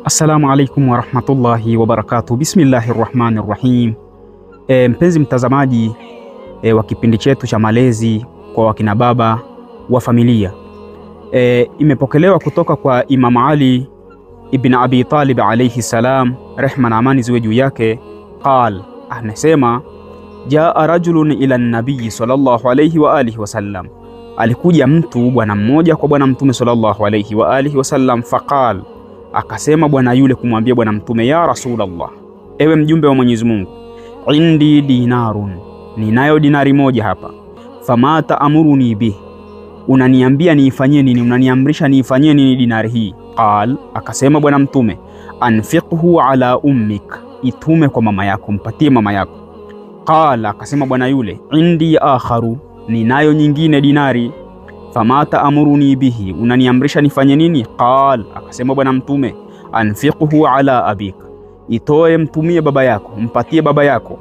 Assalamu alaikum warahmatullahi wabarakatuh. Bismillahirrahmanirrahim. Mpenzi mtazamaji wa kipindi chetu cha malezi kwa wakina baba wa familia, imepokelewa kutoka kwa Imam Ali ibn Abi Talib alayhi salam, rehma na amani ziwe juu yake. Qal, anasema jaa rajulun ila nabii sallallahu alayhi wa alihi wasallam, alikuja mtu, bwana mmoja kwa bwana mtume sallallahu alayhi wa alihi wasallam. Faqal, akasema bwana yule kumwambia bwana mtume, ya Rasulullah, ewe mjumbe wa Mwenyezi Mungu, indi dinarun, ninayo dinari moja hapa. Fama taamuruni bihi, unaniambia niifanyie nini, unaniamrisha niifanyie nini dinari hii? Qal, akasema bwana mtume, anfiqhu ala ummik, itume kwa mama yako, mpatie mama yako. Qal, akasema bwana yule, indi akharu, ninayo nyingine dinari. Fama taamuruni bihi, unaniamrisha nifanye nini? Qal, akasema bwana mtume, anfiqhu ala abik, itoe mtumie baba yako, mpatie baba yako.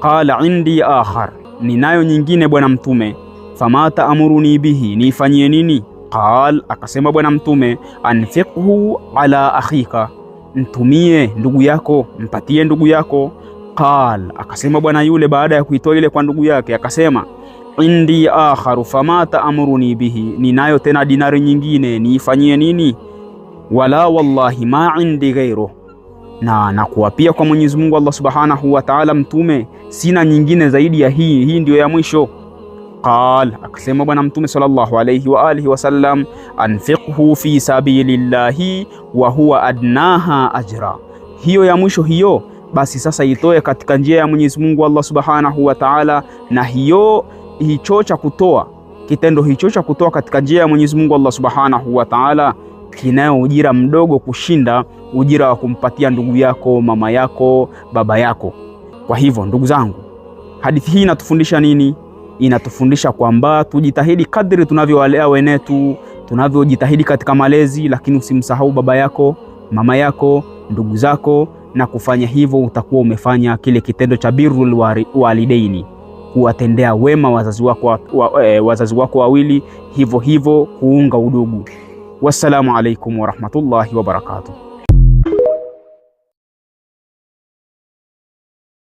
Qala indi akhar, ninayo nyingine bwana mtume. Fama taamuruni bihi, nifanyie nini? Qal, akasema bwana mtume, anfiqhu ala akhika, mtumie ndugu yako, mpatie ndugu yako. Qal, akasema bwana yule baada ya kuitoa ile kwa ndugu yake, akasema indi akharu fama taamuruni bihi, ninayo tena dinari nyingine, niifanyie nini? Wala wallahi ma indi ghairu, na nakuapia kwa Mwenyezi Mungu Allah subhanahu wa ta'ala mtume, sina nyingine zaidi ya hii ndio ya mwisho. Qal, akasema bwana mtume sallallahu alayhi wa alihi wasallam, anfiqhu fi sabilillahi wa huwa adnaha ajra, hiyo ya mwisho hiyo basi sasa itoe katika njia ya Mwenyezi Mungu Allah subhanahu wa ta'ala, na hicho cha kutoa, kitendo hicho cha kutoa katika njia ya Mwenyezi Mungu Allah subhanahu wa ta'ala kinayo ujira mdogo kushinda ujira wa kumpatia ndugu yako, mama yako, baba yako. Kwa hivyo ndugu zangu, hadithi hii inatufundisha nini? Inatufundisha kwamba tujitahidi kadri tunavyowalea wenetu, tunavyojitahidi katika malezi, lakini usimsahau baba yako, mama yako, ndugu zako, na kufanya hivyo utakuwa umefanya kile kitendo cha birrul walidaini, kuwatendea wema wazazi wako wawili, hivyo kuunga udugu. Wassalamu alaikum warahmatullahi wabarakatuh.